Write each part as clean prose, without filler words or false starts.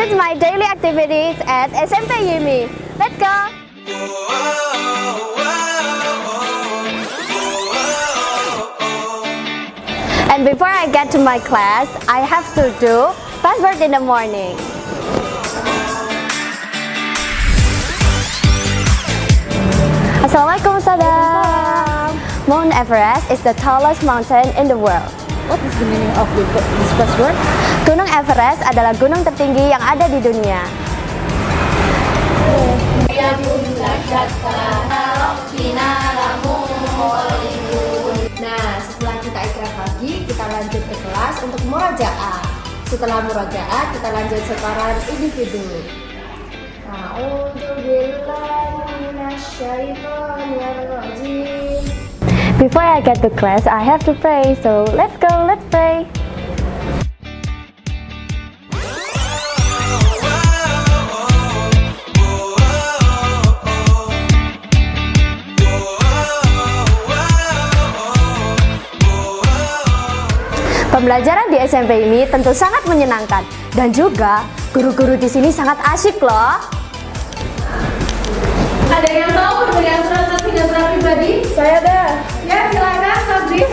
is my daily activities at SMP Yimi. Let's go! And before I get to my class, I have to do password in the morning. Assalamualaikum Ustazah. Mount Everest is the tallest mountain in the world. What is the meaning of this password? Gunung Everest adalah gunung tertinggi yang ada di dunia. Nah, setelah kita ikrar pagi, kita lanjut ke kelas untuk murajaah. Setelah murajaah, kita lanjut setoran individu. Before I get to class, I have to pray. So let's go, let's pray. Pembelajaran di SMP ini tentu sangat menyenangkan dan juga guru-guru di sini sangat asyik loh. Ada yang tahu perbedaan surat resmi dan surat pribadi? Saya ada. Ya, silakan Sabri.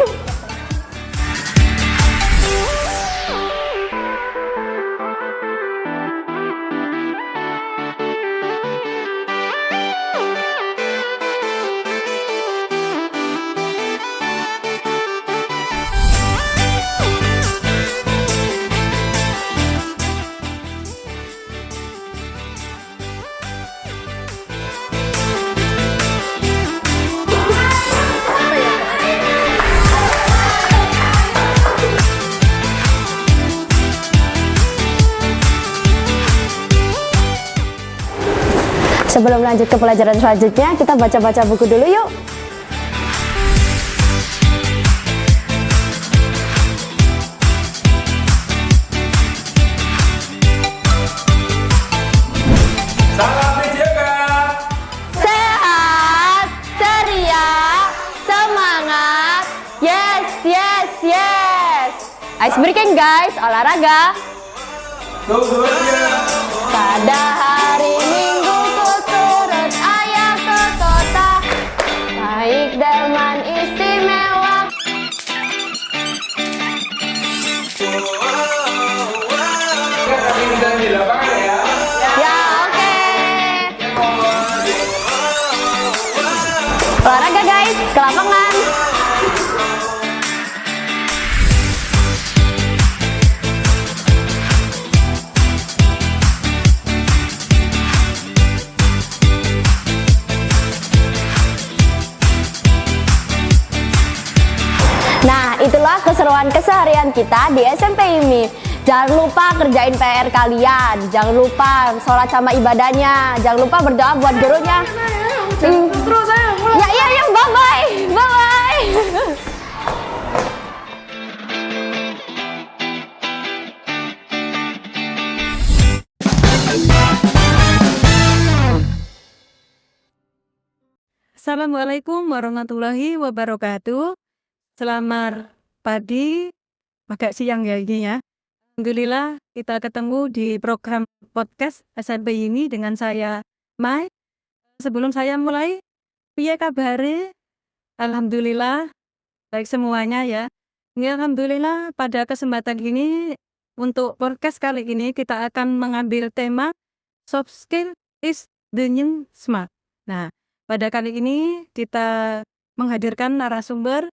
Sebelum lanjut ke pelajaran selanjutnya, kita baca-baca buku dulu yuk. Salam dijaga. Sehat, ceria, semangat. Yes, yes, yes. Ice breaking guys, olahraga. Dua-duanya. Pada hari Minggu ku turut ayah ke kota, baik delman istimewa. Kita tinggal di lapangan ya. Ya oke. Olahraga guys, ke lapangan. Nah, itulah keseruan keseharian kita di SMP ini. Jangan lupa kerjain PR kalian. Jangan lupa sholat sama ibadahnya. Jangan lupa berdoa buat gurunya. Terus saya mulai. Ya, bye-bye. Bye-bye. Assalamualaikum warahmatullahi wabarakatuh. Selamat pagi, agak siang ya ini ya. Alhamdulillah kita ketemu di program podcast SMP ini dengan saya Mai. Sebelum saya mulai, piye kabare? Alhamdulillah baik semuanya ya. Ini alhamdulillah pada kesempatan ini untuk podcast kali ini kita akan mengambil tema soft skill is the new smart. Nah, pada kali ini kita menghadirkan narasumber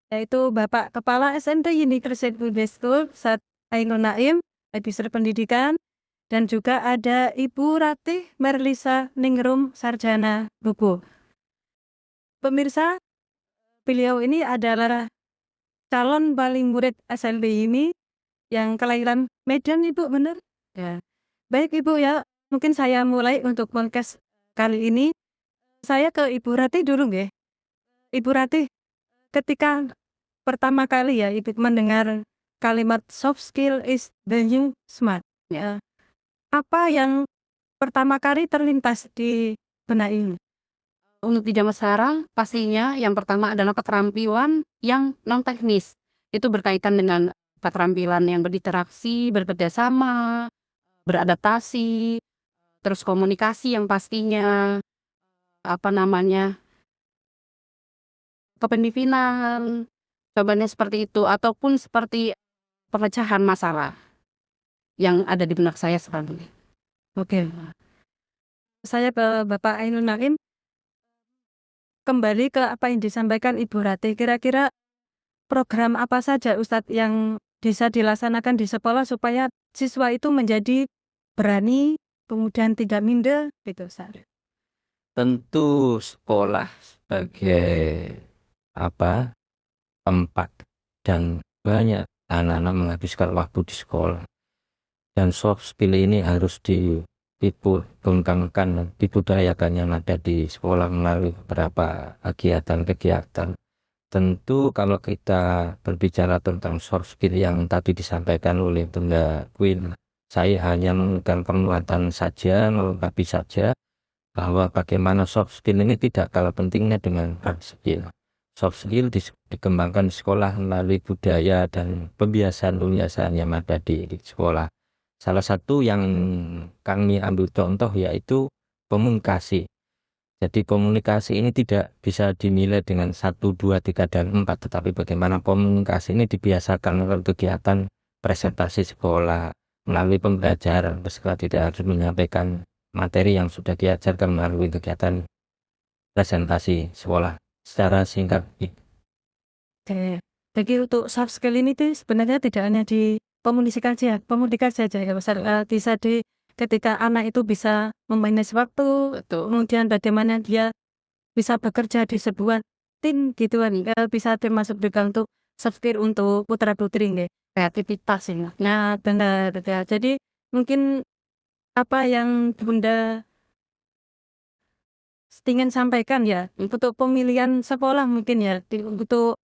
yaitu Bapak Kepala SMP University Public School Ustaz Ainul Naim, Episode Pendidikan, dan juga ada Ibu Ratih Merlisa Ningrum Sarjana Buku. Pemirsa, beliau ini adalah calon paling murid SMP ini yang kelahiran Medan, Ibu, benar? Ya. Baik Ibu ya, mungkin saya mulai untuk podcast kali ini. Saya ke Ibu Ratih dulu nggih. Ibu Ratih, ketika pertama kali ya Ibu mendengar kalimat soft skill is the new smart, ya, apa yang pertama kali terlintas di benak ini? Untuk di zaman sekarang, pastinya yang pertama adalah keterampilan yang non teknis. Itu berkaitan dengan keterampilan yang berinteraksi, bekerjasama, beradaptasi, terus komunikasi yang pastinya, apa namanya, kepemimpinan, contohnya seperti itu, ataupun seperti pemecahan masalah yang ada di benak saya sekarang ini. Oke. Saya ke Bapak Ainul Naim, kembali ke apa yang disampaikan Ibu Ratih. Kira-kira program apa saja Ustadz yang bisa dilaksanakan di sekolah supaya siswa itu menjadi berani, kemudian tidak minder, gitu Ustadz. Tentu sekolah sebagai tempat dan banyak anak-anak menghabiskan waktu di sekolah, dan soft skill ini harus dikembangkan, dibudayakan yang ada di sekolah melalui beberapa kegiatan-kegiatan. Tentu kalau kita berbicara tentang soft skill yang tadi disampaikan oleh Bunda Queen, saya hanya memberikan penguatan saja, melengkapi saja bahwa bagaimana soft skill ini tidak kalah pentingnya dengan hard skill. Soft skill dikembangkan di sekolah melalui budaya dan pembiasaan-pembiasaan yang ada di sekolah. Salah satu yang kami ambil contoh yaitu komunikasi. Jadi komunikasi ini tidak bisa dinilai dengan 1, 2, 3, dan 4, tetapi bagaimana komunikasi ini dibiasakan melalui kegiatan presentasi sekolah, melalui pembelajaran. Peserta tidak harus menyampaikan materi yang sudah diajarkan melalui kegiatan presentasi sekolah secara singkat. Oke. Jadi untuk soft skill ini tuh sebenarnya tidak hanya di komunikasi saja ya Ustadz. Bisa di ketika anak itu bisa memanage waktu, Betul. kemudian bagaimana dia bisa bekerja di sebuah tim gitu kan, bisa termasuk juga untuk soft skill untuk putra putri nggih. Kreativitas ini. Nah, benar ya. Jadi mungkin apa yang Bunda ingin sampaikan ya untuk pemilihan sekolah mungkin ya untuk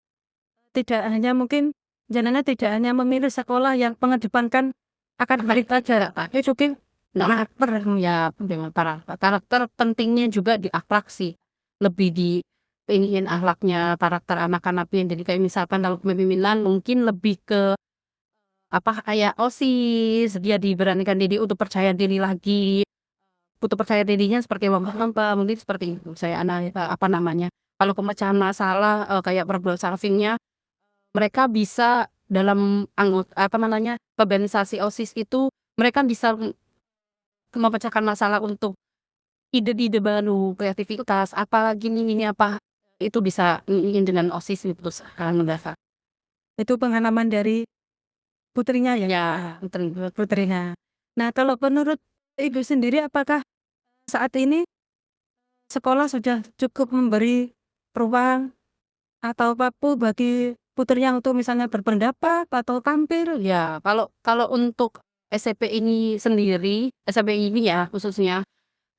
tidak hanya mungkin jangannya tidak hanya memilih sekolah yang mengedepankan akademik saja, tapi juga Karakter ya, dengan karakter pentingnya juga di akhlak sih. Lebih di ingin akhlaknya karakter anak-anak yang jadi kayak misalkan kalau kepemimpinan mungkin lebih ke kayak OSIS, dia diberanikan diri untuk percaya diri lagi. Butuh percaya dirinya seperti apa mungkin seperti itu saya kalau pemecahan masalah kayak problem solvingnya mereka bisa dalam organisasi OSIS itu mereka bisa memecahkan masalah untuk ide-ide baru, kreativitas apa gini apa itu bisa dengan OSIS itu sekarang mendasar. itu pengalaman dari putrinya ya. Ya, Putrinya. Nah, kalau menurut Ibu sendiri apakah saat ini sekolah sudah cukup memberi ruang atau waktu bagi putrinya untuk misalnya berpendapat atau tampil? ya kalau untuk SMP ini sendiri, SMP ini ya khususnya,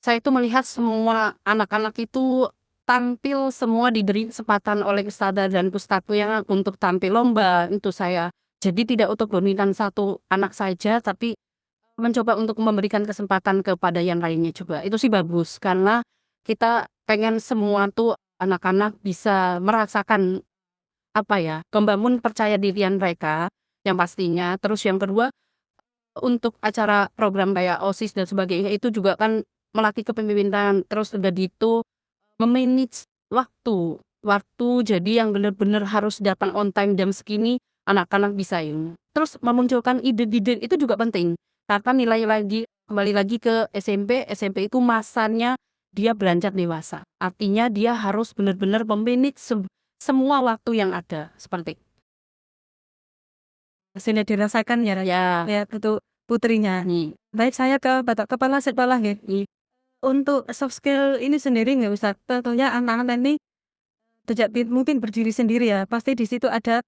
saya itu melihat semua anak-anak itu tampil semua diberi kesempatan oleh ustadzah dan ustadznya untuk tampil lomba itu saya. Jadi tidak untuk dominan satu anak saja, tapi mencoba untuk memberikan kesempatan kepada yang lainnya juga. Itu sih bagus karena kita pengen semua tuh anak-anak bisa merasakan membangun percaya dirian mereka yang pastinya. Terus yang kedua untuk acara program kayak OSIS dan sebagainya itu juga kan melatih kepemimpinan. Terus udah gitu memanage waktu jadi yang benar-benar harus datang on time jam segini anak-anak bisa ini. Terus memunculkan ide-ide itu juga penting. Karena kembali lagi ke SMP itu masanya dia beranjak dewasa. Artinya dia harus benar-benar memanage semua waktu yang ada seperti itu. Hasilnya dirasakan ya, ya untuk putrinya. Baik, saya ke Bapak Kepala Sekolah nggih. Untuk soft skill ini sendiri nggak Ustaz, tentunya anak-anak ini tidak mungkin berdiri sendiri ya. Pasti di situ ada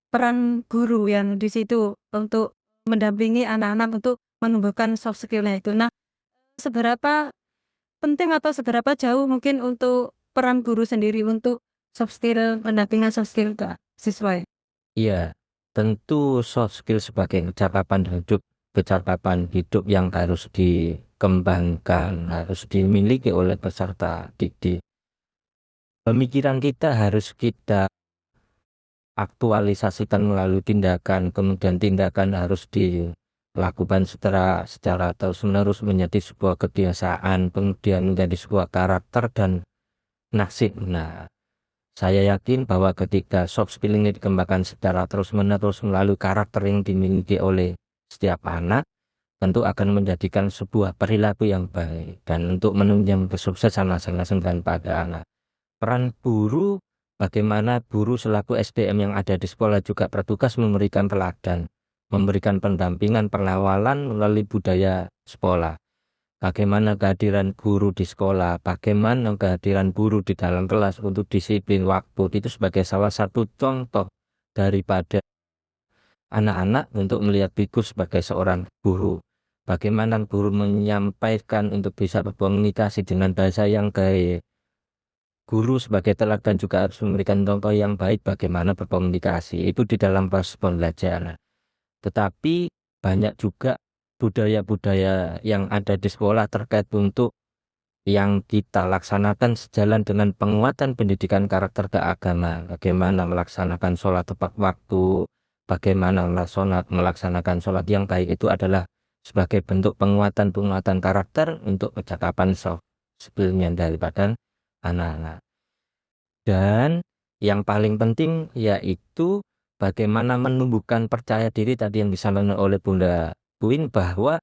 peran guru yang di situ untuk mendampingi anak-anak untuk menumbuhkan soft skill-nya itu. Nah, seberapa penting atau seberapa jauh mungkin untuk peran guru sendiri untuk soft skill, pendampingan soft skill ke siswa? Iya, tentu soft skill sebagai kecakapan hidup yang harus dikembangkan, harus dimiliki oleh peserta didik. Pemikiran kita harus kita aktualisasikan melalui tindakan, kemudian tindakan harus lakukan secara terus-menerus menjadi sebuah kebiasaan, kemudian menjadi sebuah karakter dan nasib. Nah, saya yakin bahwa ketika soft skill ini dikembangkan secara terus-menerus melalui karakter yang dimiliki oleh setiap anak, tentu akan menjadikan sebuah perilaku yang baik. Dan untuk menunjang kesuksesan masing-masing dan pada anak, peran guru, bagaimana guru selaku SDM yang ada di sekolah juga bertugas memberikan teladan, memberikan pendampingan, pengawalan melalui budaya sekolah. Bagaimana kehadiran guru di sekolah, bagaimana kehadiran guru di dalam kelas untuk disiplin waktu, itu sebagai salah satu contoh daripada anak-anak untuk melihat figur sebagai seorang guru. Bagaimana guru menyampaikan untuk bisa berkomunikasi dengan bahasa yang baik. Guru sebagai teladan juga harus memberikan contoh yang baik bagaimana berkomunikasi. Itu di dalam proses pembelajaran. Tetapi banyak juga budaya-budaya yang ada di sekolah terkait untuk yang kita laksanakan sejalan dengan penguatan pendidikan karakter keagamaan. Bagaimana melaksanakan sholat tepat waktu, bagaimana melaksanakan sholat yang baik, itu adalah sebagai bentuk penguatan karakter untuk kecakapan soft skill-nya daripada anak-anak. Dan yang paling penting yaitu bagaimana menumbuhkan percaya diri tadi yang disampaikan oleh Bunda Queen, bahwa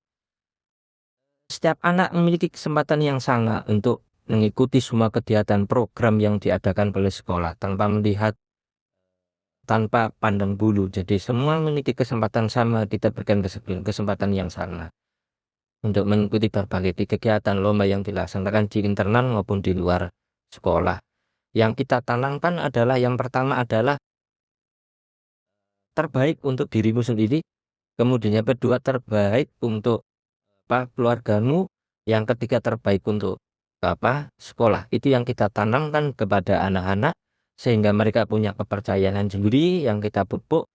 setiap anak memiliki kesempatan yang sama untuk mengikuti semua kegiatan program yang diadakan oleh sekolah tanpa pandang bulu. Jadi semua memiliki kesempatan sama, kita berikan kesempatan yang sama untuk mengikuti berbagai kegiatan lomba yang dilaksanakan di internal maupun di luar sekolah. Yang kita tanamkan adalah, yang pertama adalah terbaik untuk dirimu sendiri, kemudian yang kedua terbaik untuk keluargamu, yang ketiga terbaik untuk sekolah. Itu yang kita tanamkan kepada anak-anak sehingga mereka punya kepercayaan diri yang kita pupuk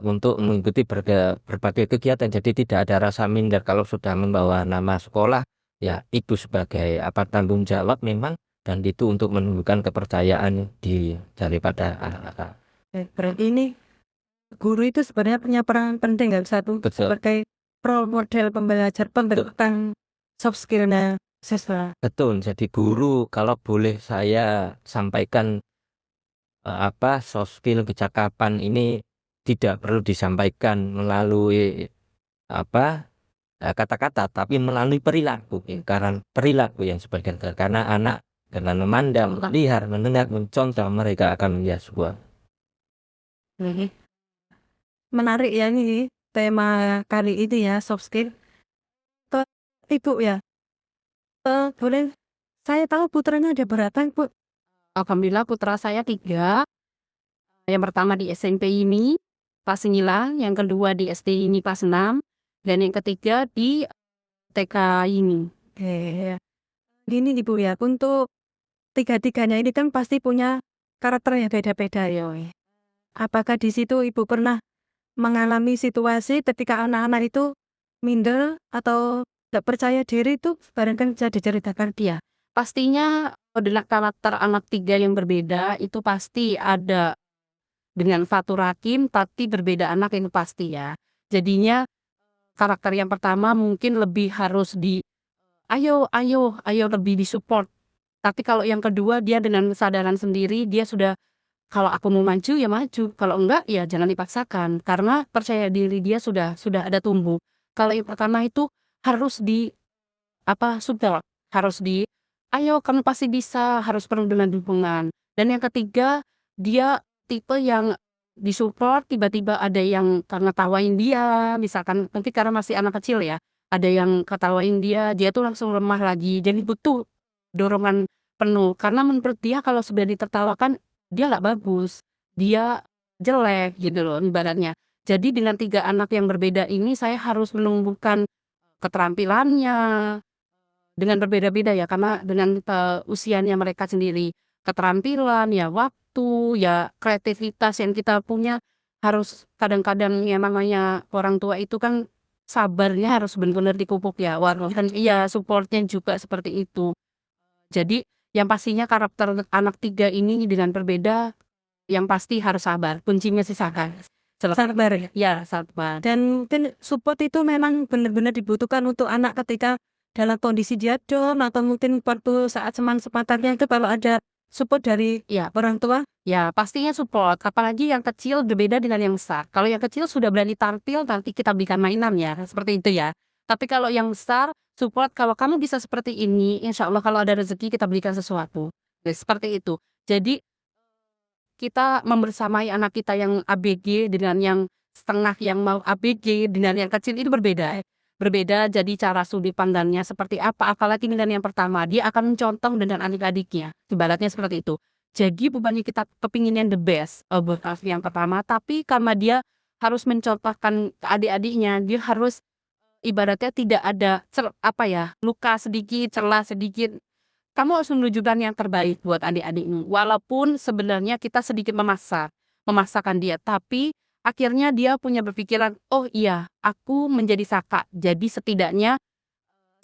untuk mengikuti berbagai kegiatan. Jadi tidak ada rasa minder kalau sudah membawa nama sekolah, ya itu sebagai tanggung jawab memang, dan itu untuk menumbuhkan kepercayaan daripada anak-anak. Berarti ini guru itu sebenarnya punya peran penting nggak satu Betul. sebagai role model pembelajar pembentukan soft skill-nya siswa. Betul. Jadi guru, kalau boleh saya sampaikan, soft skill kecakapan ini tidak perlu disampaikan melalui kata-kata, tapi melalui perilaku. Karena perilaku yang sebagian, karena anak dengan memandang, melihat, mendengar, mencontoh, mereka akan menjadi sebuah. Menarik ya ini tema kali ini ya, soft skill. Ibu ya, boleh saya tahu putranya ada berapa, Bu? Alhamdulillah putra saya 3. Yang pertama di SMP ini kelas 9, yang kedua di SD ini kelas 6, dan yang ketiga di TK ini. Oke, ya. Gini nih Bu ya, untuk tiga-tiganya ini kan pasti punya karakter yang beda-beda ya. Apakah di situ Ibu pernah mengalami situasi ketika anak-anak itu minder atau tidak percaya diri, itu barangkali bisa diceritakan? Iya, pastinya adalah karakter anak 3 yang berbeda itu pasti ada dengan Fatur Hakim, tapi berbeda anak itu pasti ya. Jadinya karakter yang pertama mungkin lebih harus ayo lebih disupport. Tapi kalau yang kedua dia dengan kesadaran sendiri, dia sudah, kalau aku mau maju ya maju, kalau enggak ya jangan dipaksakan, karena percaya diri dia sudah ada tumbuh. Kalau yang pertama itu harus support, harus ayo kamu pasti bisa, harus penuh dengan dukungan. Dan yang ketiga, dia tipe yang disupport, tiba-tiba ada yang ngetawain dia, misalkan nanti karena masih anak kecil ya, ada yang ketawain dia tuh langsung lemah lagi. Jadi butuh dorongan penuh, karena menurut dia kalau sudah ditertawakan dia nggak bagus, dia jelek gitu loh ibaratnya. Jadi dengan 3 anak yang berbeda ini saya harus menumbuhkan keterampilannya dengan berbeda-beda ya, karena dengan usianya mereka sendiri, keterampilan ya, waktu ya, kreativitas yang kita punya harus kadang-kadang yang namanya orang tua itu kan sabarnya harus benar-benar dipupuk ya, dan iya supportnya juga seperti itu. Jadi yang pastinya karakter anak 3 ini dengan berbeda, yang pasti harus sabar, kuncinya sih sabar. sabar ya. Ya, sabar. Dan mungkin support itu memang benar-benar dibutuhkan untuk anak ketika dalam kondisi dia down atau mungkin waktu saat semangat-semangatnya itu kalau ada support dari Ya, orang tua. ya pastinya support. Apalagi yang kecil berbeda dengan yang besar. Kalau yang kecil sudah berani tampil, nanti kita belikan mainan ya, seperti itu ya. Tapi kalau yang besar, support kalau kamu bisa seperti ini, insya Allah kalau ada rezeki kita belikan sesuatu. Nah, seperti itu. Jadi kita membersamai anak kita yang ABG dengan yang setengah yang mau ABG dengan yang kecil itu berbeda. Berbeda, jadi cara sudut pandangnya seperti apa. Apalagi dengan yang pertama, dia akan mencontoh dengan adik-adiknya. Ibaratnya seperti itu. Jadi bukannya kita kepingin yang the best buat yang pertama, tapi karena dia harus mencontohkan ke adik-adiknya, dia harus ibaratnya tidak ada luka sedikit, celah sedikit. Kamu harus menunjukkan yang terbaik buat adik-adikmu. Walaupun sebenarnya kita sedikit memaksakan dia, tapi akhirnya dia punya berpikiran, oh iya, aku menjadi kakak, jadi setidaknya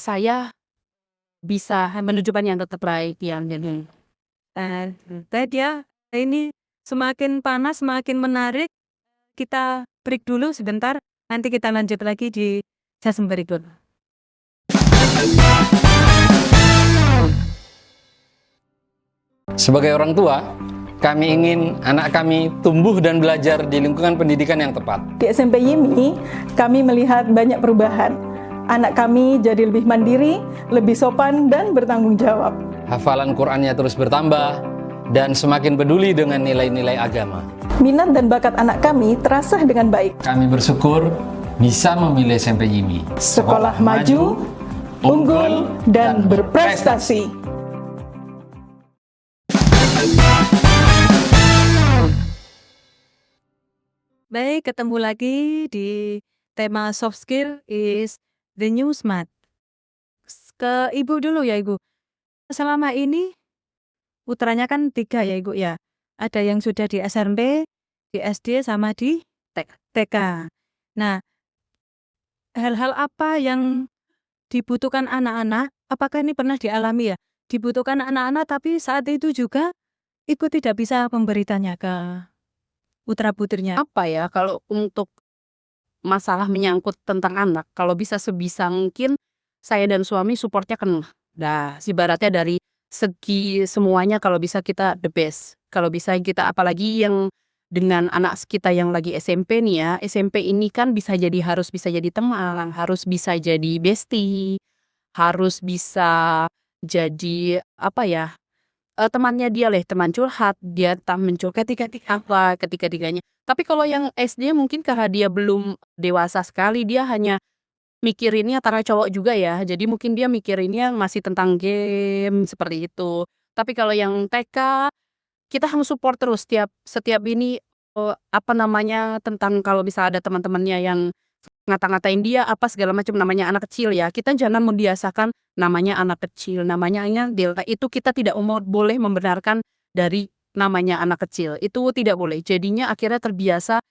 saya bisa menunjukkan yang terbaik yang jadi. Dia ini semakin panas, semakin menarik. Kita break dulu sebentar, nanti kita lanjut lagi di sesi berikut. Sebagai orang tua, kami ingin anak kami tumbuh dan belajar di lingkungan pendidikan yang tepat. Di SMP YIMI, kami melihat banyak perubahan. Anak kami jadi lebih mandiri, lebih sopan, dan bertanggung jawab. Hafalan Qur'annya terus bertambah, dan semakin peduli dengan nilai-nilai agama. Minat dan bakat anak kami terasah dengan baik. Kami bersyukur bisa memilih SMP YIMI. Sekolah maju, unggul, dan berprestasi. Baik, ketemu lagi di tema soft skill is the new smart. Ke Ibu dulu ya Ibu. Selama ini putranya kan 3 ya Ibu ya. Ada yang sudah di SMP, di SD, sama di TK. Nah, hal-hal apa yang dibutuhkan anak-anak, apakah ini pernah dialami ya? Dibutuhkan anak-anak tapi saat itu juga ikut tidak bisa memberikannya ke putra-putrinya. Apa ya, kalau untuk masalah menyangkut tentang anak, kalau bisa sebisa mungkin saya dan suami supportnya kan. Nah, ibaratnya dari segi semuanya kalau bisa kita the best. Kalau bisa kita, apalagi yang dengan anak kita yang lagi SMP nih ya, SMP ini kan harus bisa jadi teman, harus bisa jadi bestie, harus bisa jadi temannya dia teman curhat, dia muncul ketika-tiganya. Tapi kalau yang SD mungkin karena dia belum dewasa sekali, dia hanya mikirinnya karena cowok juga ya. Jadi mungkin dia mikirinnya masih tentang game seperti itu. Tapi kalau yang TK, kita harus support terus setiap ini tentang kalau bisa ada teman-temannya yang ngata-ngatain dia apa segala macam, namanya anak kecil ya. Kita jangan membiasakan namanya anak kecil, namanya Delta, itu kita tidak boleh membenarkan dari namanya anak kecil. Itu tidak boleh. Jadinya akhirnya terbiasa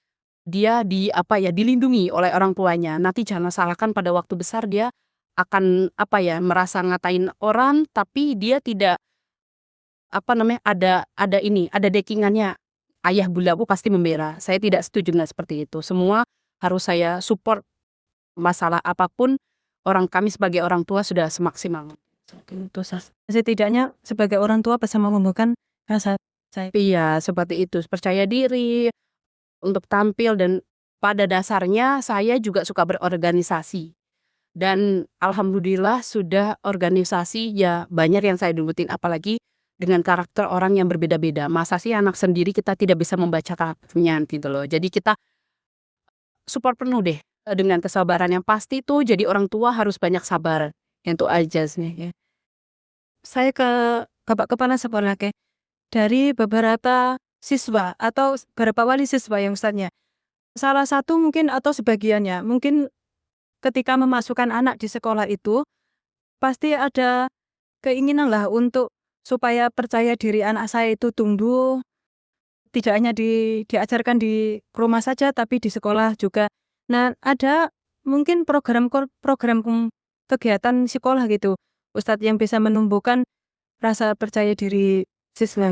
dia dilindungi oleh orang tuanya. Nanti jangan salahkan pada waktu besar dia akan merasa ngatain orang tapi dia tidak ada dekingannya. Ayah bulaku pasti membela. Saya tidak setuju dengan seperti itu. Semua harus saya support, masalah apapun orang kami sebagai orang tua sudah semaksimal. Setidaknya sebagai orang tua bisa membuka rasa saya. Iya, seperti itu. Percaya diri untuk tampil, dan pada dasarnya saya juga suka berorganisasi. Dan alhamdulillah sudah organisasi ya banyak yang saya dudutin, apalagi dengan karakter orang yang berbeda-beda. Masa sih anak sendiri kita tidak bisa membaca karakternya gitu loh. Jadi kita support penuh deh dengan kesabaran yang pasti tuh. Jadi orang tua harus banyak sabar. Itu aja sih ya. Saya ke Bapak Kepala Sekolah dari beberapa siswa atau beberapa wali siswa yang Ustaznya. Salah satu mungkin atau sebagiannya mungkin ketika memasukkan anak di sekolah itu pasti ada keinginan lah untuk supaya percaya diri anak saya itu tumbuh, tidak hanya diajarkan di rumah saja tapi di sekolah juga. Nah, ada mungkin program kegiatan sekolah gitu Ustadz yang bisa menumbuhkan rasa percaya diri siswa.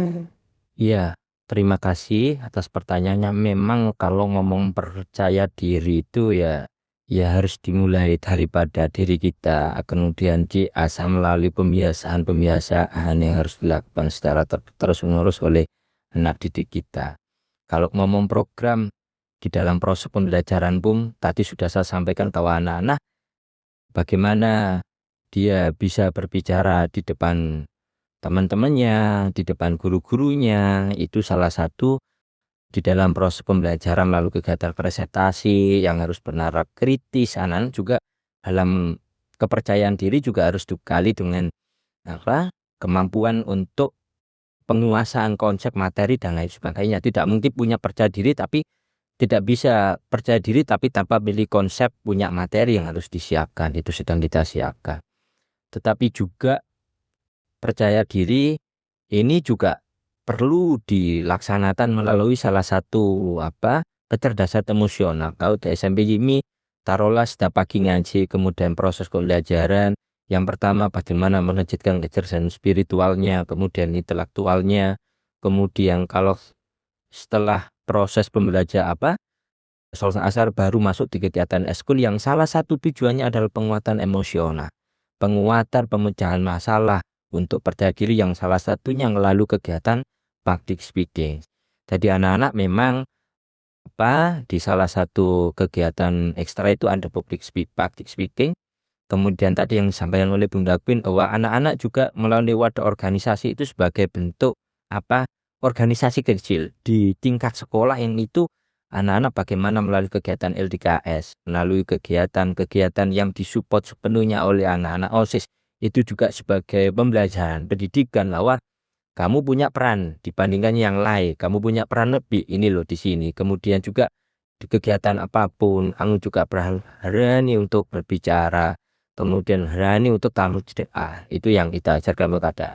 Iya, terima kasih atas pertanyaannya. Memang kalau ngomong percaya diri itu ya harus dimulai daripada diri kita, kemudian diasah melalui pembiasaan yang harus dilakukan secara terus-menerus oleh anak didik kita. Kalau ngomong program di dalam proses pembelajaran pun tadi sudah saya sampaikan ke anak-anak bagaimana dia bisa berbicara di depan teman-temannya, di depan guru-gurunya. Itu salah satu di dalam proses pembelajaran melalui kegiatan presentasi yang harus bernalar kritis. Anak-anak juga dalam kepercayaan diri juga harus dikali dengan kemampuan untuk penguasaan konsep materi dan lain sebagainya. Tidak mungkin punya percaya diri tapi tidak bisa percaya diri tapi tanpa milih konsep, punya materi yang harus disiapkan. Itu sedang kita siapkan. Tetapi juga percaya diri ini juga perlu dilaksanakan melalui salah satu kecerdasan emosional. Kalau di SMP ini taruhlah setiap pagi ngaji, kemudian proses pembelajaran. Yang pertama bagaimana mengejutkan kecerdasan spiritualnya, kemudian intelektualnya, kemudian kalau setelah proses pembelajaran sholat asar baru masuk di kegiatan eskul yang salah satu tujuannya adalah penguatan emosional, penguatan pemecahan masalah untuk percaya diri yang salah satunya melalui kegiatan public speaking. Jadi anak-anak memang di salah satu kegiatan ekstra itu ada public speaking. Kemudian tadi yang disampaikan oleh Bunda Queen bahwa anak-anak juga melalui wadah organisasi itu sebagai bentuk organisasi kecil di tingkat sekolah yang itu anak-anak bagaimana melalui kegiatan LDKS, melalui kegiatan-kegiatan yang disupport sepenuhnya oleh anak-anak OSIS itu juga sebagai pembelajaran pendidikan bahwa kamu punya peran dibandingkan yang lain, kamu punya peran lebih ini loh di sini. Kemudian juga di kegiatan apapun kamu juga berani untuk berbicara, kemudian berani untuk tamu itu yang kita ajarkan kepada.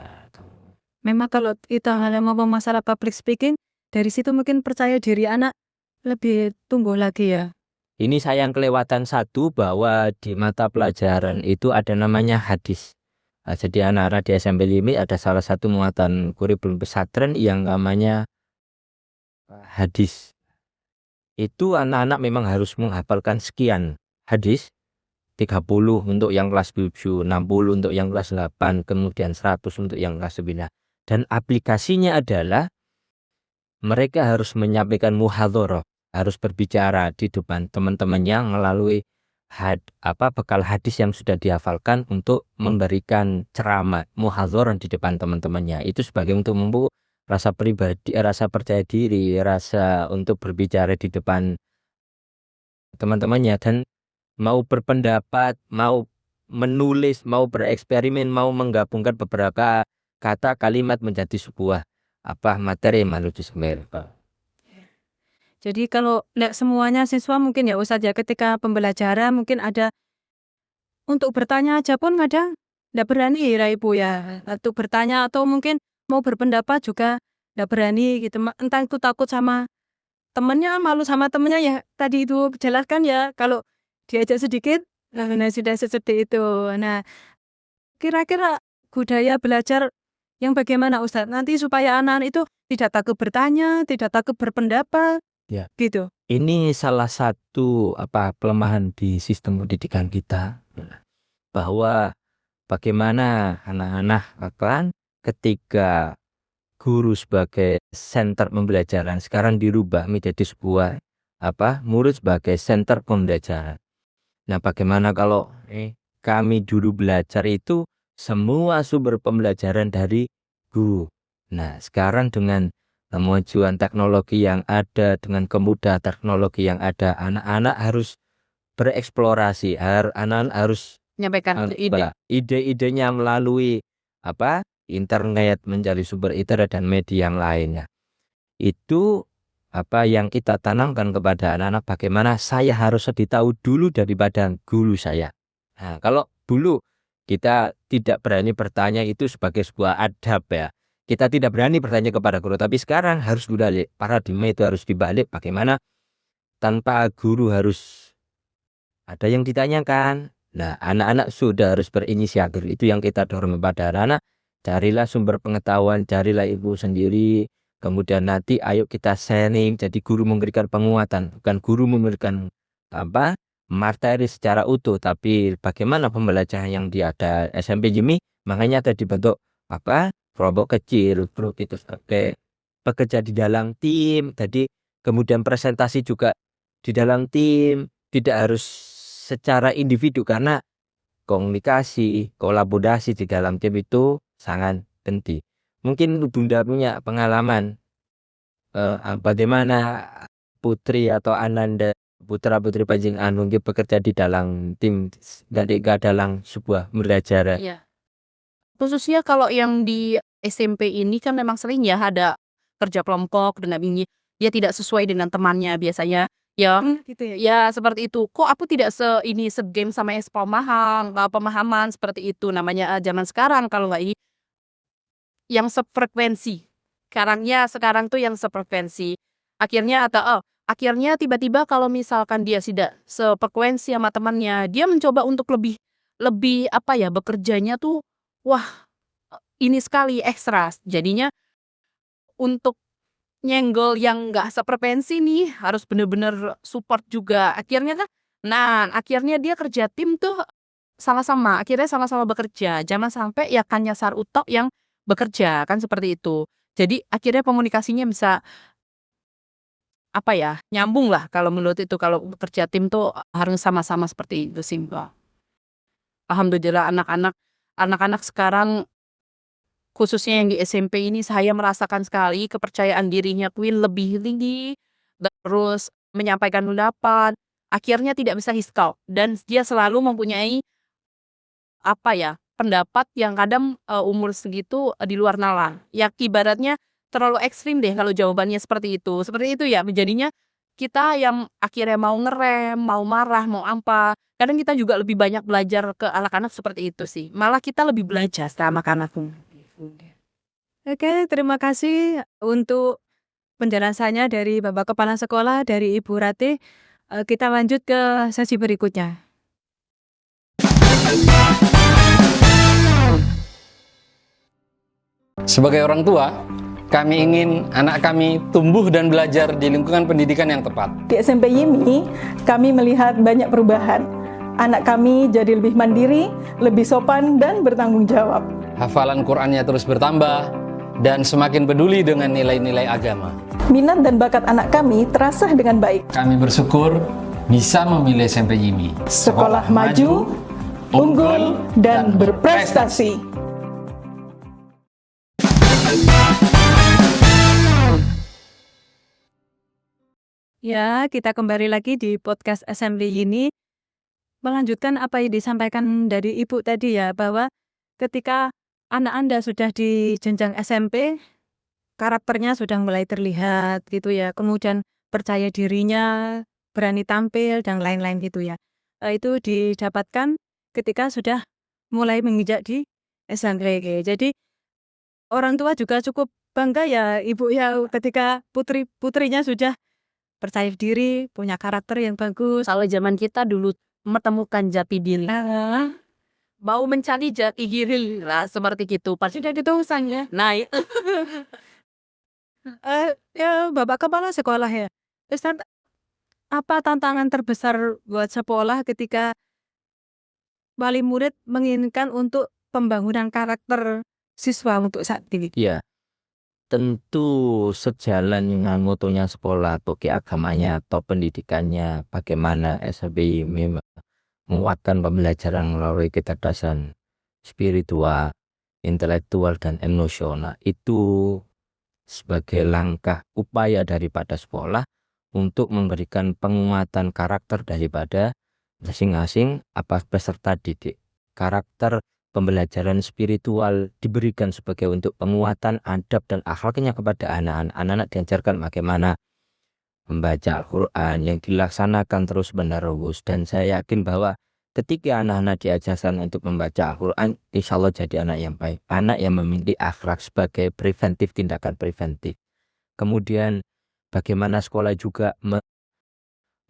Memang kalau kita hanya ngomong masalah public speaking, dari situ mungkin percaya diri anak lebih tumbuh lagi ya. Ini saya yang kelewatan satu bahwa di mata pelajaran itu ada namanya hadis. Jadi anak-anak di SMP Limi ada salah satu muatan kurikulum pesantren yang namanya hadis. Itu anak-anak memang harus menghafalkan sekian hadis. 30 untuk yang kelas 7, 60 untuk yang kelas 8, kemudian 100 untuk yang kelas 9. Dan aplikasinya adalah mereka harus menyampaikan muhadharah, harus berbicara di depan teman-temannya melalui bekal hadis yang sudah dihafalkan untuk memberikan ceramah muhadharah di depan teman-temannya. Itu sebagai untuk memupuk rasa pribadi, rasa percaya diri, rasa untuk berbicara di depan teman-temannya dan mau berpendapat, mau menulis, mau bereksperimen, mau menggabungkan beberapa kata kalimat menjadi sebuah materi menulis mereka. Jadi kalau lihat semuanya siswa mungkin ya Ustaz ya ketika pembelajaran mungkin ada untuk bertanya aja pun kadang tidak berani ya Ibu ya untuk bertanya atau mungkin mau berpendapat juga tidak berani gitu. Entah itu takut sama temennya, malu sama temennya ya tadi itu jelaskan ya kalau diajak sedikit, nah sudah seperti itu. Nah kira-kira budaya belajar yang bagaimana Ustadz nanti supaya anak-anak itu tidak takut bertanya, tidak takut berpendapat, ya. Gitu. Ini salah satu pelemahan di sistem pendidikan kita bahwa bagaimana anak-anak akan ketika guru sebagai center pembelajaran sekarang dirubah menjadi sebuah murid sebagai center pembelajaran. Nah, bagaimana kalau kami dulu belajar itu semua sumber pembelajaran dari guru. Nah, sekarang dengan kemajuan teknologi yang ada, dengan kemudahan teknologi yang ada, anak-anak harus bereksplorasi, anak-anak harus menyampaikan ide-idenya melalui internet, mencari sumber internet dan media yang lainnya. Itu yang kita tanamkan kepada anak-anak, bagaimana saya harus lebih tahu dulu daripada guru saya. Nah, kalau dulu kita tidak berani bertanya itu sebagai sebuah adab ya. Kita tidak berani bertanya kepada guru, tapi sekarang harus dibalik. Paradigma itu harus dibalik, bagaimana tanpa guru harus ada yang ditanyakan. Nah, anak-anak sudah harus berinisiatif. Itu yang kita dorong kepada anak-anak. Carilah sumber pengetahuan, carilah ibu sendiri. Kemudian nanti ayo kita sharing, jadi guru memberikan penguatan, bukan guru memberikan materi secara utuh, tapi bagaimana pembelajaran yang ada SMP Jimmy, makanya ada dibentuk kelompok kecil, grup itu sebagai bekerja di dalam tim. Jadi kemudian presentasi juga di dalam tim, tidak harus secara individu, karena komunikasi, kolaborasi di dalam tim itu sangat penting. Mungkin Bunda punya pengalaman bagaimana Putri atau Ananda putra putri Panjing Anung bekerja di dalam tim dalam sebuah pembelajaran. Iya. Khususnya kalau yang di SMP ini kan memang sering ya ada kerja kelompok dan ini dia tidak sesuai dengan temannya biasanya. Ya, Gitu ya. ya seperti itu. Kok aku tidak segame sama pemahaman seperti itu namanya zaman sekarang kalau nggak ini yang sefrekuensi. Sekarang tuh yang sefrekuensi. Akhirnya tiba-tiba kalau misalkan dia tidak sefrekuensi sama temannya, dia mencoba untuk lebih bekerjanya tuh wah ini sekali ekstra. Jadinya untuk nyenggol yang nggak sefrekuensi nih harus bener-bener support juga. Akhirnya dia kerja tim tuh akhirnya sama-sama bekerja. Jangan sampai ya kan nyasar utok yang bekerja kan seperti itu. Jadi akhirnya komunikasinya bisa nyambung lah kalau menurut itu. Kalau bekerja tim tuh harus sama-sama seperti itu sih Mbak. Alhamdulillah anak-anak sekarang khususnya yang di SMP ini saya merasakan sekali kepercayaan dirinya Queen lebih tinggi, terus menyampaikan pendapat, akhirnya tidak bisa hiskal dan dia selalu mempunyai pendapat yang kadang umur segitu di luar nalar. Ya ibaratnya terlalu ekstrim deh kalau jawabannya seperti itu. Seperti itu ya, jadinya kita yang akhirnya mau ngerem, mau marah, mau apa. Kadang kita juga lebih banyak belajar ke anak-anak seperti itu sih. Malah kita lebih belajar sama anak-anak. Oke, terima kasih untuk penjelasannya dari Bapak Kepala Sekolah, dari Ibu Ratih. Kita lanjut ke sesi berikutnya. Sebagai orang tua, kami ingin anak kami tumbuh dan belajar di lingkungan pendidikan yang tepat. Di SMP YIMI, kami melihat banyak perubahan. Anak kami jadi lebih mandiri, lebih sopan, dan bertanggung jawab. Hafalan Qur'annya terus bertambah dan semakin peduli dengan nilai-nilai agama. Minat dan bakat anak kami terasah dengan baik. Kami bersyukur bisa memilih SMP YIMI. Sekolah maju, unggul, dan berprestasi. Ya, kita kembali lagi di podcast SMP ini. Melanjutkan apa yang disampaikan dari Ibu tadi ya, bahwa ketika anak Anda sudah di jenjang SMP, karakternya sudah mulai terlihat gitu ya. Kemudian percaya dirinya, berani tampil, dan lain-lain gitu ya. Itu didapatkan ketika sudah mulai menginjak di SMP. Jadi orang tua juga cukup bangga ya Ibu ya ketika putrinya sudah percaya diri, punya karakter yang bagus. Kalau zaman kita dulu menemukan jati diri, mau mencari jati diri lah seperti gitu. Pasti sudah ditungsannya. Nah, Ya Bapak Kepala Sekolah ya. Ustaz, apa tantangan terbesar buat sekolah ketika wali murid menginginkan untuk pembangunan karakter siswa untuk saat ini? Ya, tentu sejalan dengan motonya sekolah atau keagamannya atau pendidikannya, bagaimana SMP menguatkan pembelajaran melalui kecerdasan spiritual, intelektual, dan emosional. Itu sebagai langkah upaya daripada sekolah untuk memberikan penguatan karakter daripada masing-masing peserta didik. Karakter pembelajaran spiritual diberikan sebagai untuk penguatan adab dan akhlaknya kepada anak-anak. Anak-anak diajarkan bagaimana membaca Al-Quran yang dilaksanakan terus menerus, dan saya yakin bahwa ketika anak-anak diajarkan untuk membaca Al-Quran, insya Allah jadi anak yang baik, anak yang memiliki akhlak sebagai preventif, tindakan preventif. Kemudian bagaimana sekolah juga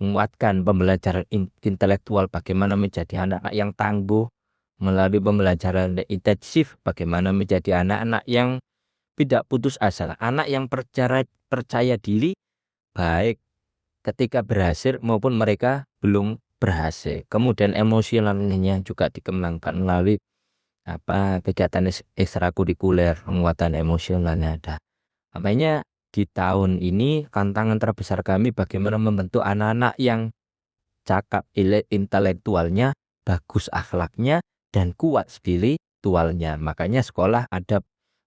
menguatkan pembelajaran intelektual, bagaimana menjadi anak-anak yang tangguh melalui pembelajaran intensif, bagaimana menjadi anak-anak yang tidak putus asa. Anak yang percaya diri baik ketika berhasil maupun mereka belum berhasil. Kemudian emosionalnya juga dikembangkan melalui kegiatan ekstrakurikuler, penguatan emosionalnya ada. Makanya di tahun ini tantangan terbesar kami bagaimana membentuk anak-anak yang cakap intelektualnya, bagus akhlaknya, dan kuat spiritualnya. Makanya sekolah ada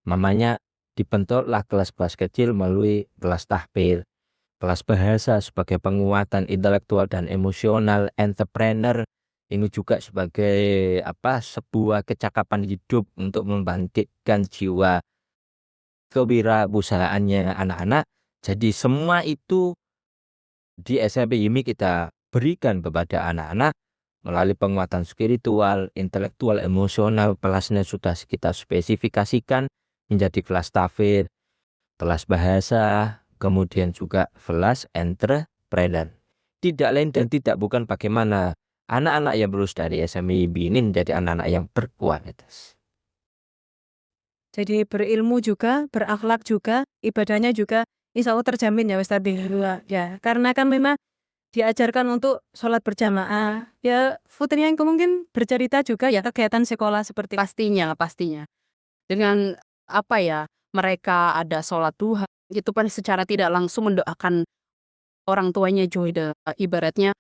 mamanya dibentuklah kelas-kelas kecil melalui kelas tahfidz, kelas bahasa sebagai penguatan intelektual dan emosional, entrepreneur ini juga sebagai sebuah kecakapan hidup untuk membangkitkan jiwa kewirausahaannya anak-anak. Jadi semua itu di SMP IMI kita berikan kepada anak-anak melalui penguatan spiritual, intelektual, emosional. Kelasnya sudah kita spesifikasikan menjadi kelas tahfidz, kelas bahasa, kemudian juga kelas entrepreneur. Tidak lain dan tidak bukan bagaimana anak-anak yang lulus dari SMP IMI ini menjadi anak-anak yang berkualitas. Jadi berilmu juga, berakhlak juga, ibadahnya juga insya Allah terjamin ya Ustaz ya. Karena kan memang diajarkan untuk sholat berjamaah. Ya Putri yang mungkin bercerita juga ya kegiatan sekolah seperti Pastinya. Dengan mereka ada sholat duha, itu kan secara tidak langsung mendoakan orang tuanya juga. Ibaratnya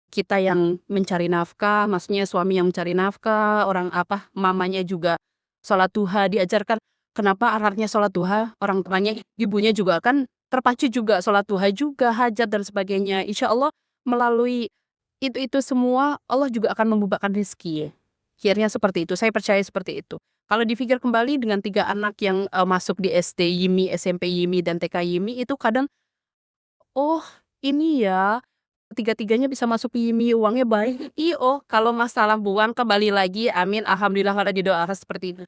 kita yang mencari nafkah, maksudnya suami yang mencari nafkah, mamanya juga sholat duha diajarkan. Kenapa arahnya sholat duha? Orang tuanya, ibunya juga kan terpacu juga sholat duha juga, hajat dan sebagainya. Insya Allah melalui itu semua Allah juga akan membukakan rezeki. Akhirnya seperti itu, saya percaya seperti itu. Kalau dipikir kembali dengan 3 anak yang masuk di SD YIMI, SMP YIMI, dan TK YIMI itu kadang, ini ya 3-tiganya bisa masuk YIMI, uangnya baik. Kalau masalah buang kembali lagi, amin, alhamdulillah kalau didoakan seperti itu.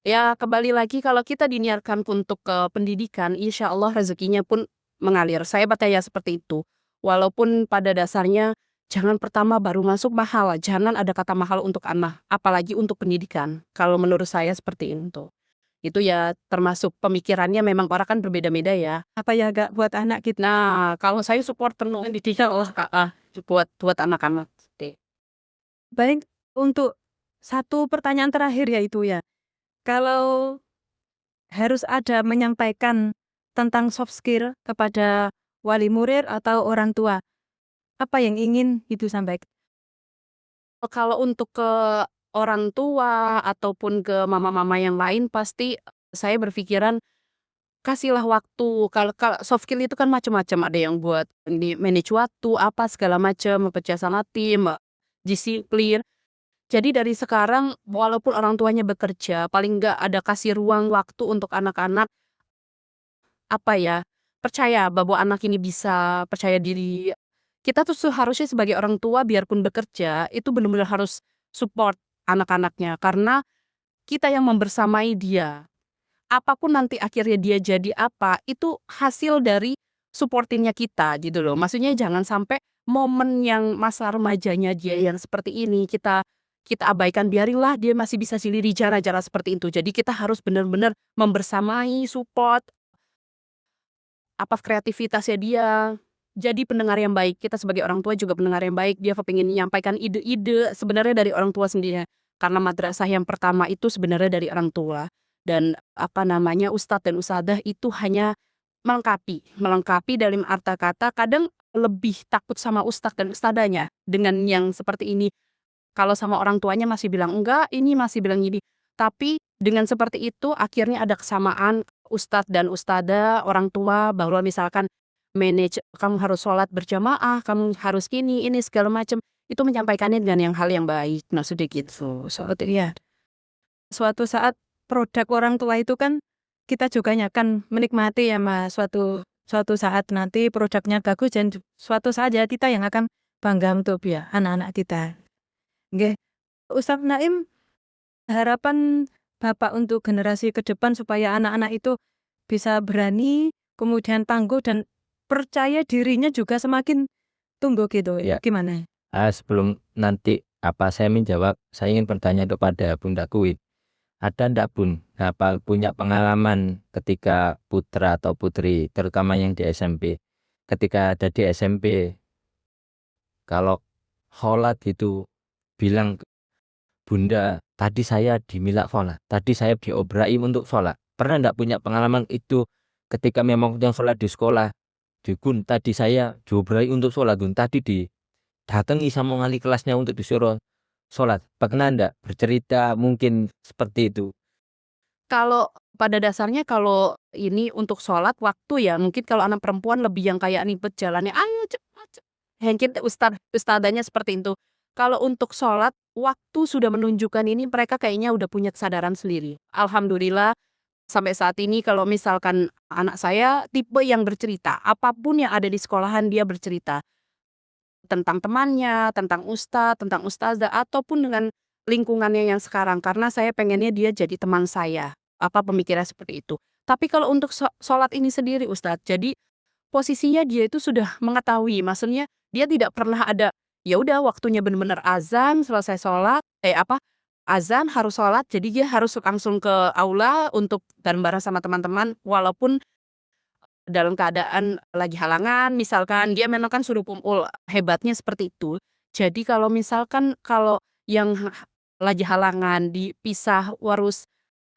Ya kembali lagi kalau kita diniatkan untuk pendidikan, insya Allah rezekinya pun mengalir. Saya percaya seperti itu. Walaupun pada dasarnya jangan pertama baru masuk mahal, jangan ada kata mahal untuk anak, apalagi untuk pendidikan. Kalau menurut saya seperti itu. Itu ya termasuk pemikirannya memang orang kan berbeda-beda ya. apa ya Kak buat anak kita. Nah, kalau saya support penuh pendidikan buat anak-anak. Baik, untuk satu pertanyaan terakhir yaitu ya. Kalau harus ada menyampaikan tentang soft skill kepada wali murid atau orang tua, apa yang ingin itu sampaikan? Kalau untuk ke orang tua ataupun ke mama-mama yang lain, pasti saya berpikiran kasihlah waktu. Kalau soft skill itu kan macam-macam, ada yang buat manage waktu, segala macam, membaca sama tim, disiplin. Jadi dari sekarang walaupun orang tuanya bekerja, paling nggak ada kasih ruang waktu untuk anak-anak percaya bahwa anak ini bisa, percaya diri. Kita tuh harusnya sebagai orang tua biarpun bekerja itu benar-benar harus support anak-anaknya karena kita yang membersamai dia. Apapun nanti akhirnya dia jadi apa, itu hasil dari supportingnya kita gitu loh. Maksudnya jangan sampai momen yang masa remajanya dia yang seperti ini kita abaikan, biarinlah dia masih bisa siliri cara-cara seperti itu. Jadi kita harus benar-benar membersamai, support kreativitasnya dia. Jadi pendengar yang baik. Kita sebagai orang tua juga pendengar yang baik. Dia kepingin menyampaikan ide-ide sebenarnya dari orang tua sendiri. Karena madrasah yang pertama itu sebenarnya dari orang tua. Dan ustadz dan ustadzah itu hanya melengkapi dalam arti kata. Kadang lebih takut sama ustadz dan ustadzahnya dengan yang seperti ini. Kalau sama orang tuanya masih bilang enggak, ini masih bilang gini. Tapi dengan seperti itu akhirnya ada kesamaan ustadz dan ustadzah, orang tua, bahwa misalkan manage, kamu harus sholat berjamaah, kamu harus ini segala macam. Itu menyampaikannya dengan hal yang baik. Nah sedikit seperti ya. Suatu saat produk orang tua itu kan kita juga akan menikmati ya Mas. Suatu saat nanti produknya bagus dan suatu saat ya kita yang akan bangga untuk ya anak-anak kita. Oke, Ustaz Naim, harapan Bapak untuk generasi ke depan supaya anak-anak itu bisa berani, kemudian tangguh dan percaya dirinya juga semakin tumbuh gitu. Ya. Gimana? Sebelum nanti saya menjawab, saya ingin bertanya kepada Bunda Kuit. ada ndak Bun punya pengalaman ketika putra atau putri terutama yang di SMP, ketika ada di SMP kalau sholat itu bilang, Bunda tadi saya dimilak sholat, tadi saya diobrai untuk sholat. Pernah ndak punya pengalaman itu ketika memang yang sholat di sekolah, Gun tadi saya diobrai untuk sholat, Gun tadi didatangi sama wali kelasnya untuk disuruh sholat. Pernah ndak bercerita mungkin seperti itu? Kalau pada dasarnya kalau ini untuk sholat waktu ya, mungkin kalau anak perempuan lebih yang kayak nipet jalannya, ayo cepat. Mungkin ustadzanya seperti itu. Kalau untuk sholat, waktu sudah menunjukkan ini mereka kayaknya udah punya kesadaran sendiri. Alhamdulillah sampai saat ini kalau misalkan anak saya tipe yang bercerita, apapun yang ada di sekolahan dia bercerita. Tentang temannya, tentang ustadz, tentang ustazah, ataupun dengan lingkungannya yang sekarang. Karena saya pengennya dia jadi teman saya. Pemikiran seperti itu. Tapi kalau untuk sholat ini sendiri Ustadz, jadi posisinya dia itu sudah mengetahui. Maksudnya dia tidak pernah ada, ya udah waktunya benar-benar azan, selesai sholat, azan harus sholat, jadi dia harus langsung ke aula untuk bareng-bareng sama teman-teman, walaupun dalam keadaan lagi halangan, misalkan dia memang kan suruh kumul, hebatnya seperti itu. Jadi kalau misalkan kalau yang lagi halangan dipisah harus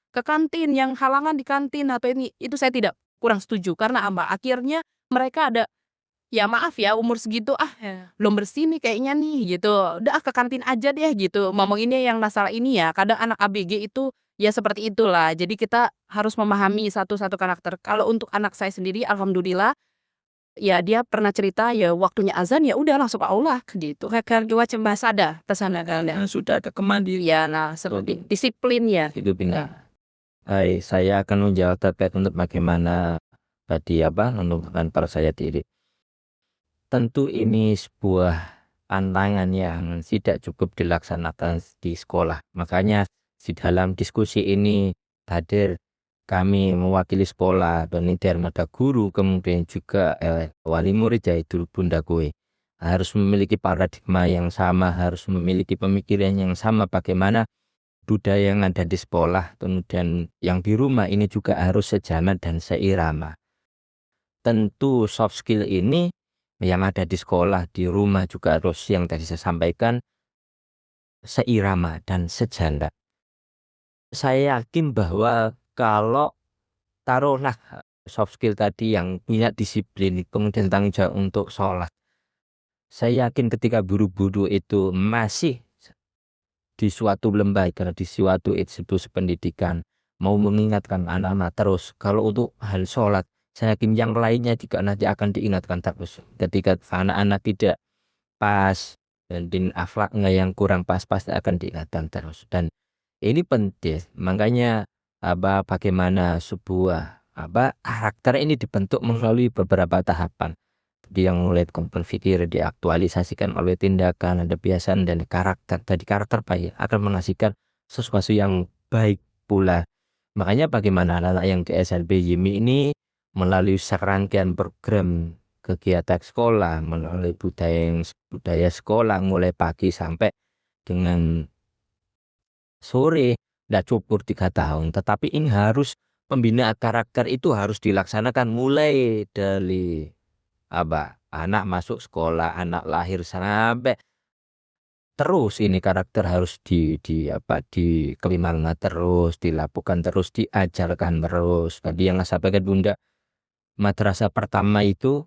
ke kantin, yang halangan di kantin atau ini, itu saya tidak kurang setuju karena akhirnya mereka ada, ya maaf ya umur segitu belum bersih nih kayaknya nih gitu, udah ke kantin aja deh gitu. Ngomong ini yang masalah ini ya, kadang anak ABG itu ya seperti itulah. Jadi kita harus memahami satu-satu karakter. Kalau untuk anak saya sendiri alhamdulillah ya dia pernah cerita ya waktunya azan ya udah langsung ke aula gitu. Kayak wajib bahasa ada kesana kan ya. Sudah ada kemandirian. Ya nah seperti disiplin ya. Itu benar. Hai, saya akan menjawab terkait untuk bagaimana tadi menumbuhkan percaya diri. Tentu ini sebuah tantangan yang tidak cukup dilaksanakan di sekolah. Makanya di dalam diskusi ini hadir kami mewakili sekolah dan ada guru, kemudian juga wali murid yaitu Bunda Kue. Harus memiliki paradigma yang sama, harus memiliki pemikiran yang sama bagaimana budaya yang ada di sekolah kemudian yang di rumah ini juga harus sejalan dan seirama. Tentu soft skill ini yang ada di sekolah, di rumah juga harus yang tadi saya sampaikan seirama dan sejalan. Saya yakin bahwa kalau taruhlah soft skill tadi yang punya disiplin kemudian tanggung jawab untuk sholat, saya yakin ketika guru-guru itu masih di suatu lembaga, di suatu institusi pendidikan mau mengingatkan anak-anak terus kalau untuk hal sholat, saya yakin yang lainnya juga nanti akan diingatkan terus. Ketika anak-anak tidak pas dan akhlaknya yang kurang pas pasti akan diingatkan terus. Dan ini penting, makanya bagaimana sebuah karakter ini dibentuk melalui beberapa tahapan. Yang mulai berpikir diaktualisasikan oleh tindakan, ada kebiasaan dan karakter. Tadi karakter baik akan menghasilkan sesuatu yang baik pula. Makanya bagaimana anak-anak yang di SMP YIMI ini melalui serangkaian program kegiatan sekolah, melalui budaya sekolah mulai pagi sampai dengan sore, tidak cukup 3 tahun. Tetapi ini harus pembinaan karakter itu harus dilaksanakan mulai dari anak masuk sekolah, anak lahir sampai terus ini karakter harus dikembangkan terus, dilakukan terus, diajarkan terus. Tadi yang saya sampaikan Bunda, madrasah pertama itu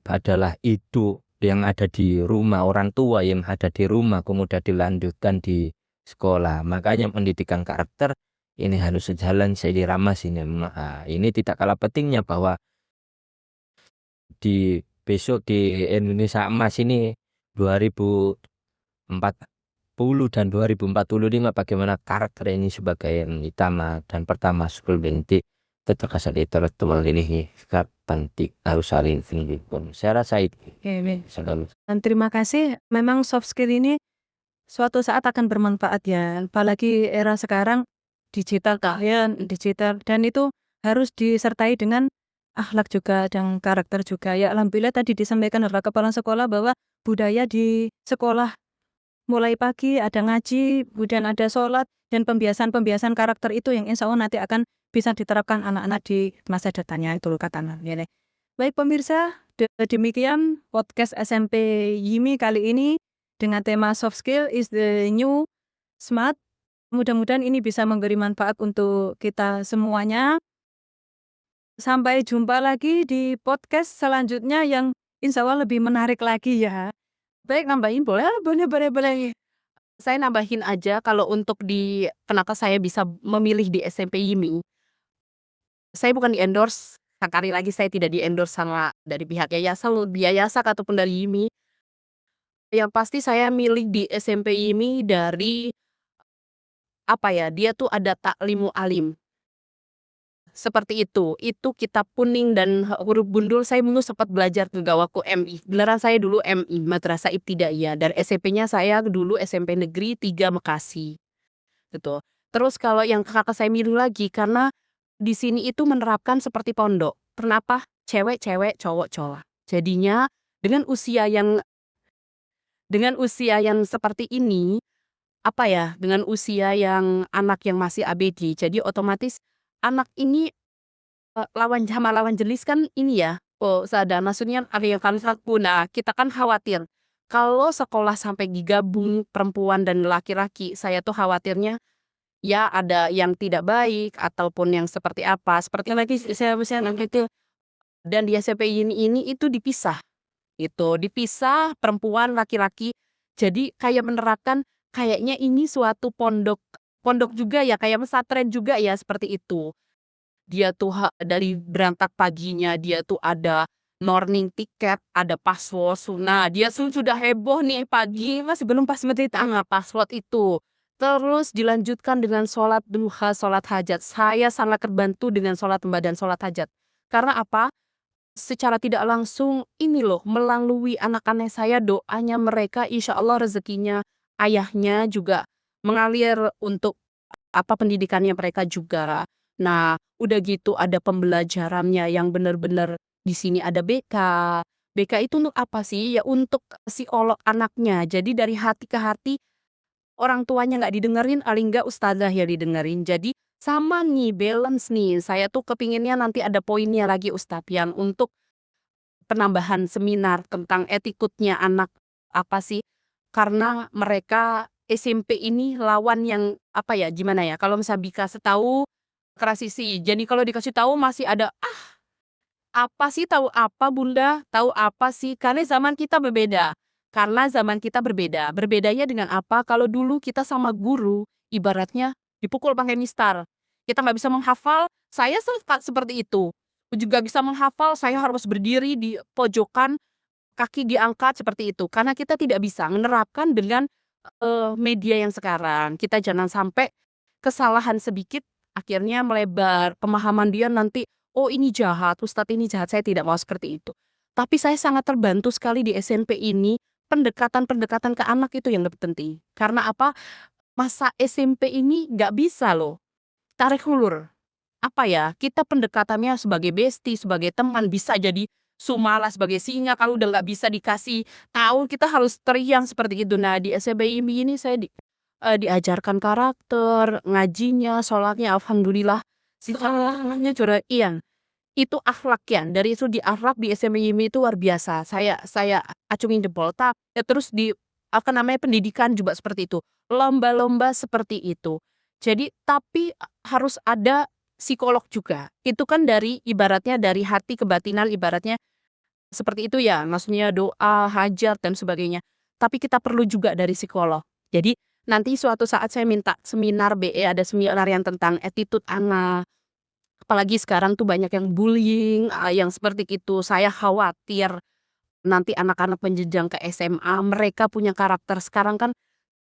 adalah itu yang ada di rumah orang tua, yang ada di rumah kemudian dilanjutkan di sekolah. Makanya pendidikan karakter ini harus sejalan seirama sini. Ini tidak kalah pentingnya bahwa di besok di Indonesia Emas ini 2040 dan 2045 bagaimana karakter ini sebagai yang utama dan pertama school binti terkasar itu ini penting harus saling tinggi pun saya rasa itu. Dan terima kasih. Memang soft skill ini suatu saat akan bermanfaat ya, apalagi era sekarang digital dan itu harus disertai dengan akhlak juga dan karakter juga ya. Alhamdulillah tadi disampaikan oleh kepala sekolah bahwa budaya di sekolah mulai pagi ada ngaji, kemudian ada sholat, dan pembiasan-pembiasan karakter itu yang insya Allah nanti akan bisa diterapkan anak-anak di masa depannya itu kata Nabi. Baik pemirsa, demikian podcast SMP YIMI kali ini dengan tema soft skill is the new smart. Mudah-mudahan ini bisa memberi manfaat untuk kita semuanya. Sampai jumpa lagi di podcast selanjutnya yang insya Allah lebih menarik lagi ya. Baik, nambahin boleh? Boleh. Saya nambahin aja kalau untuk kenapa saya bisa memilih di SMP YIMI. Saya bukan di-endorse, sekali lagi saya tidak di-endorse sama dari pihak yayasan ataupun dari YIMI. Yang pasti saya milih di SMP YIMI dari dia tuh ada taklimu alim. Seperti itu kitab kuning dan huruf gundul saya dulu sempat belajar ke Gawaku MI. Beneran saya dulu MI, Madrasah Ibtidaiyah, dan SMP-nya saya dulu SMP Negeri 3 Bekasi. Gitu. Terus kalau yang kakak saya milih lagi karena di sini itu menerapkan seperti pondok. Kenapa? Cewek-cewek, cowok-cowok. Jadinya dengan usia yang seperti ini, dengan usia yang anak yang masih ABG, jadi otomatis anak ini lawan jenis kan ini ya. Maksudnya ada yang kami nah, kita kan khawatir kalau sekolah sampai digabung perempuan dan laki-laki, saya tuh khawatirnya ya ada yang tidak baik ataupun yang seperti apa. Seperti lagi saya gitu. Dan di SMP ini itu dipisah. Dipisah perempuan laki-laki. Jadi kayak menerapkan kayaknya ini suatu pondok juga ya, kayak pesantren juga ya, seperti itu. Dia tuh dari berangkat paginya dia tuh ada morning ticket, ada password. Nah, dia sudah heboh nih pagi, masih belum pas menit password itu. Terus dilanjutkan dengan sholat duha, sholat hajat. Saya sangat terbantu dengan sholat duha dan sholat hajat. Karena apa? Secara tidak langsung ini loh, melalui anak-anak saya, doanya mereka insya Allah rezekinya ayahnya juga mengalir untuk pendidikannya mereka juga. Nah, udah gitu ada pembelajarannya yang benar-benar di sini ada BK. BK itu untuk apa sih? Ya untuk psikolog anaknya. Jadi dari hati ke hati orang tuanya nggak didengerin, paling nggak ustazah ya didengerin. Jadi sama nih, balance nih. Saya tuh kepinginnya nanti ada poinnya lagi Ustaz Pian untuk penambahan seminar tentang etikutnya anak sih? Karena mereka SMP ini lawan yang gimana ya? Kalau misalnya dikasih tahu kerasisi. Jadi kalau dikasih tahu masih ada apa sih, tahu apa Bunda? Tahu apa sih? Karena zaman kita berbeda. Berbedanya dengan apa? Kalau dulu kita sama guru ibaratnya dipukul pakai mistar. Kita nggak bisa menghafal, saya seperti itu. Juga bisa menghafal, saya harus berdiri di pojokan, kaki diangkat seperti itu. Karena kita tidak bisa menerapkan dengan media yang sekarang. Kita jangan sampai kesalahan sedikit, akhirnya melebar. Pemahaman dia nanti, oh ini jahat, Ustadz ini jahat. Saya tidak mau seperti itu. Tapi saya sangat terbantu sekali di SMP ini, pendekatan ke anak itu yang lebih penting. Karena apa? Masa SMP ini nggak bisa loh tarik ulur. Kita pendekatannya sebagai bestie, sebagai teman, bisa jadi sumala sebagai singa. Kalau udah nggak bisa dikasih tahu, kita harus teriang seperti itu. Nah, di SMP ini saya diajarkan karakter, ngajinya, sholatnya, alhamdulillah. Sifatnya curah iyan. Itu akhlak ya. Dari itu di akhlak di SMP itu luar biasa. Saya acungin jempol. Terus di pendidikan juga seperti itu. Lomba-lomba seperti itu. Jadi tapi harus ada psikolog juga. Itu kan ibaratnya dari hati kebatinan, ibaratnya seperti itu ya. Maksudnya doa, hajat dan sebagainya. Tapi kita perlu juga dari psikolog. Jadi nanti suatu saat saya minta seminar BE, ada seminar yang tentang attitude anak. Apalagi sekarang tuh banyak yang bullying, yang seperti itu. Saya khawatir nanti anak-anak penjenjang ke SMA, mereka punya karakter. Sekarang kan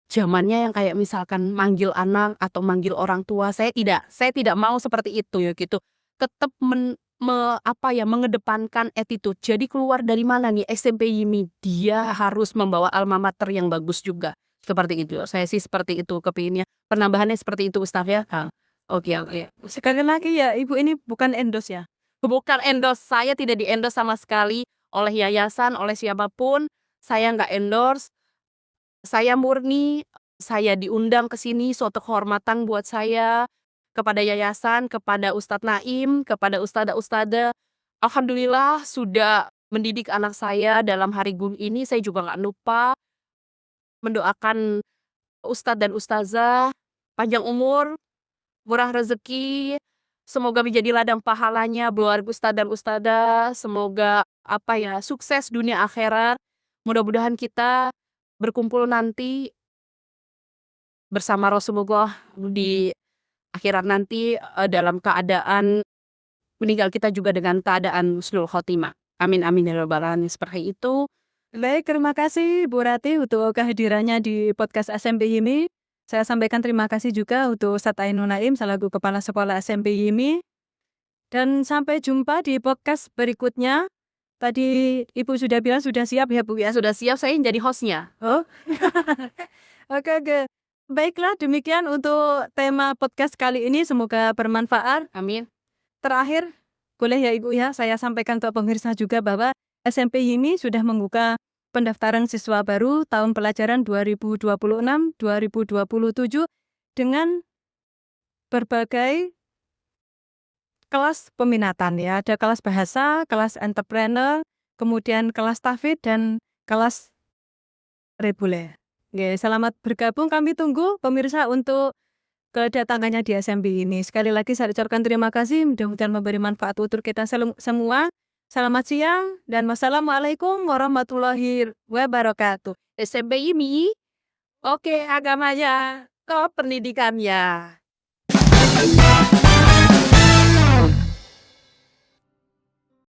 zamannya yang kayak misalkan manggil anak atau manggil orang tua, saya tidak mau seperti itu ya gitu. Tetap mengedepankan attitude. Jadi keluar dari mana nih SMP YIMI? Dia harus membawa alma mater yang bagus juga. Seperti itu. Saya sih seperti itu kepinginnya. Penambahannya seperti itu Ustaz ya. Oke. Sekali lagi ya, Ibu ini bukan endorse ya? Bukan endorse. Saya tidak di-endorse sama sekali oleh yayasan, oleh siapapun. Saya nggak endorse. Saya murni, saya diundang ke sini, suatu kehormatan buat saya, kepada yayasan, kepada Ustadz Naim, kepada ustadzah-ustadzah. Alhamdulillah sudah mendidik anak saya dalam hari guru ini. Saya juga nggak lupa mendoakan ustadz dan ustazah panjang umur, murah rezeki, semoga menjadi ladang pahalanya buat ustadz dan ustazah. Semoga sukses dunia akhirat. Mudah-mudahan kita berkumpul nanti bersama Rasulullah di akhirat nanti dalam keadaan meninggal kita juga dengan keadaan husnul khotimah. Amin amin ya rabbal alamin. Seperti itu. Baik, terima kasih Bu Rati untuk kehadirannya di podcast SMP YIMI. Saya sampaikan terima kasih juga untuk Ustadz Ainul Naim selaku Kepala Sekolah SMP YIMI. Dan sampai jumpa di podcast berikutnya. Tadi Ibu sudah bilang sudah siap ya Bu ya? Sudah siap, saya jadi hostnya. Oh, oke. Baiklah, demikian untuk tema podcast kali ini. Semoga bermanfaat. Amin. Terakhir, boleh ya Ibu ya, saya sampaikan ke pemirsa juga bahwa SMP YIMI sudah membuka pendaftaran siswa baru tahun pelajaran 2026-2027 dengan berbagai kelas peminatan ya. Ada kelas bahasa, kelas entrepreneur, kemudian kelas tahfidz dan kelas reguler. Oke, selamat bergabung. Kami tunggu pemirsa untuk kedatangannya di SMP ini. Sekali lagi saya ucapkan terima kasih. Mudah-mudahan memberi manfaat untuk kita semua. Selamat siang dan wassalamualaikum warahmatullahi wabarakatuh. SMP YIMI, oke agamanya, top pendidikannya.